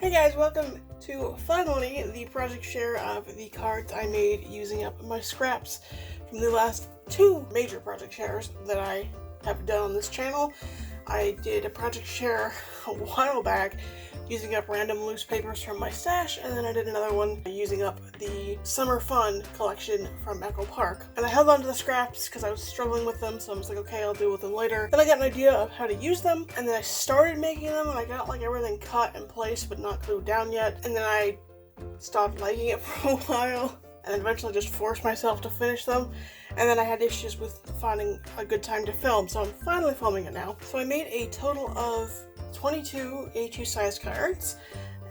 Hey guys, welcome to finally the project share of the cards I made using up my scraps from the last two major project shares that I have done on this channel. I did a project share a while back using up random loose papers from my stash, and then I did another one using up the Summer Fun collection from Echo Park. And I held on to the scraps because I was struggling with them, so I was like, okay, I'll deal with them later. Then I got an idea of how to use them, and then I started making them, and I got like everything cut in place but not glued down yet, and then I stopped liking it for a while, and eventually just forced myself to finish them. And then I had issues with finding a good time to film, so I'm finally filming it now. So I made a total of 22 A2-Size cards,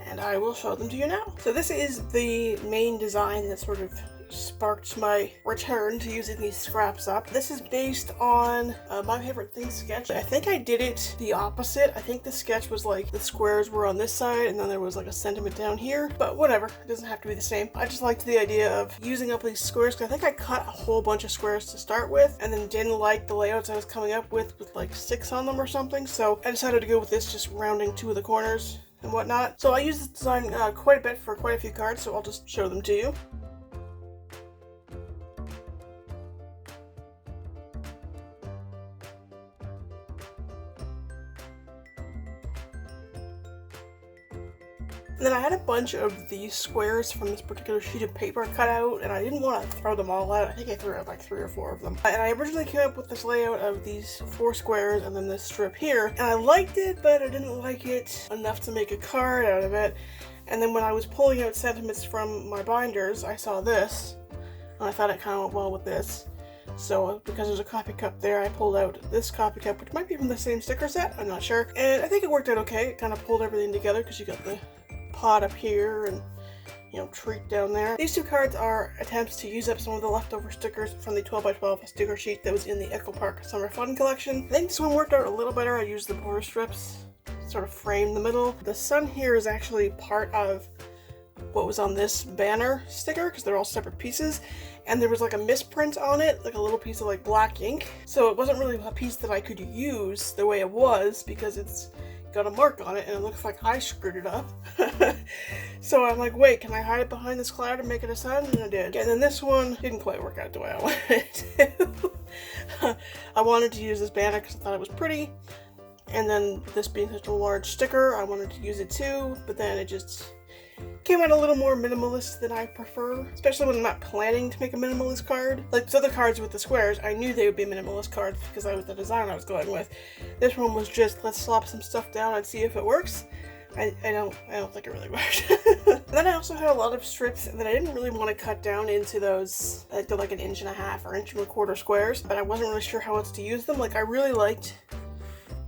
and I will show them to you now. So this is the main design that sort of sparked my return to using these scraps up. This is based on My Favorite Things sketch. I think I did it the opposite. I think the sketch was like the squares were on this side and then there was like a sentiment down here, but whatever, it doesn't have to be the same. I just liked the idea of using up these squares because I think I cut a whole bunch of squares to start with and then didn't like the layouts I was coming up with like 6 on them or something, so I decided to go with this, just rounding 2 of the corners and whatnot. So I used this design quite a bit for quite a few cards, so I'll just show them to you. And then I had a bunch of these squares from this particular sheet of paper cut out, and I didn't want to throw them all out. I think I threw out like 3 or 4 of them. And I originally came up with this layout of these 4 squares and then this strip here, and I liked it, but I didn't like it enough to make a card out of it. And then when I was pulling out sentiments from my binders, I saw this, and I thought it kind of went well with this. So because there's a coffee cup there, I pulled out this coffee cup, which might be from the same sticker set, I'm not sure. And I think it worked out okay. It kind of pulled everything together because you got the pot up here and, you know, treat down there. These 2 cards are attempts to use up some of the leftover stickers from the 12x12 sticker sheet that was in the Echo Park Summer Fun collection. I think this one worked out a little better. I used the border strips to sort of frame the middle. The sun here is actually part of what was on this banner sticker because they're all separate pieces, and there was like a misprint on it, like a little piece of like black ink, so it wasn't really a piece that I could use the way it was because it's got a mark on it and it looks like I screwed it up. So I'm like, wait, can I hide it behind this cloud and make it a sun? And I did. And then this one didn't quite work out the way I wanted it to. I wanted to use this banner because I thought it was pretty, and then this being such a large sticker, I wanted to use it too, but then it just came out a little more minimalist than I prefer, especially when I'm not planning to make a minimalist card. Like the other cards with the squares, I knew they would be minimalist cards because that was the design I was going with. This one was just, let's slop some stuff down and see if it works. I don't think it really worked. Then I also had a lot of strips that I didn't really want to cut down into those, they're like 1.5 inches or 1.25 inch squares, but I wasn't really sure how else to use them. Like I really liked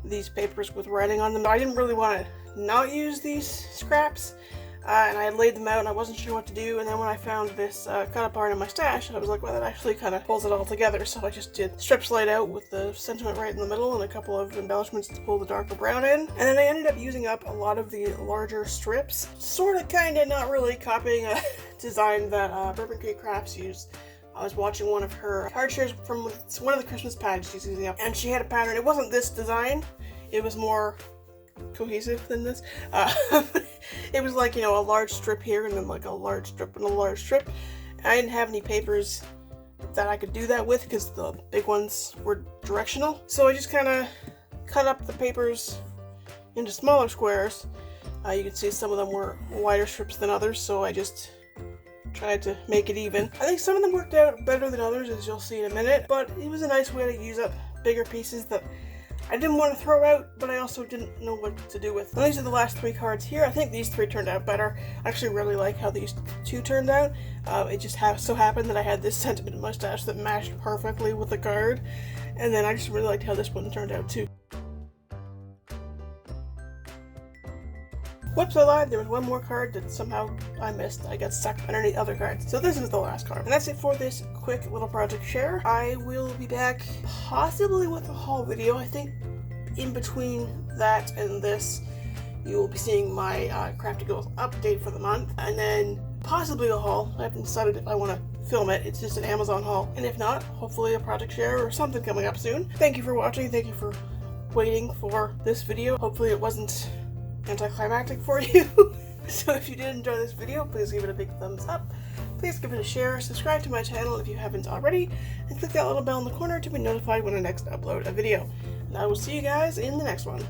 these papers with writing on them, but I didn't really want to not use these scraps. And I had laid them out and I wasn't sure what to do, and then when I found this cut up art in my stash, I was like, well, that actually kind of pulls it all together. So I just did strips laid out with the sentiment right in the middle and a couple of embellishments to pull the darker brown in. And then I ended up using up a lot of the larger strips, sort of kind of not really copying a design that Bourbon Creek Crafts used. I was watching one of her card shares from one of the Christmas pads she's using up, and she had a pattern. It wasn't this design, it was more cohesive than this. It was like, you know, a large strip here and then like a large strip and a large strip. I didn't have any papers that I could do that with because the big ones were directional. So I just kind of cut up the papers into smaller squares. You can see some of them were wider strips than others, so I just tried to make it even. I think some of them worked out better than others, as you'll see in a minute, but it was a nice way to use up bigger pieces that I didn't want to throw out, but I also didn't know what to do with. And these are the last 3 cards here. I think these 3 turned out better. I actually really like how these 2 turned out. It just so happened that I had this sentiment in my stash that matched perfectly with the card, and then I just really liked how this one turned out too. Whoops, I lied. There was one more card that somehow I missed. I got stuck underneath other cards. So this is the last card. And that's it for this quick little project share. I will be back possibly with a haul video. I think in between that and this, you will be seeing my Crafty Goals update for the month. And then possibly a haul. I haven't decided if I want to film it. It's just an Amazon haul. And if not, hopefully a project share or something coming up soon. Thank you for watching. Thank you for waiting for this video. Hopefully it wasn't anticlimactic for you. So if you did enjoy this video, please give it a big thumbs up. Please give it a share, subscribe to my channel if you haven't already, and click that little bell in the corner to be notified when I next upload a video. And I will see you guys in the next one.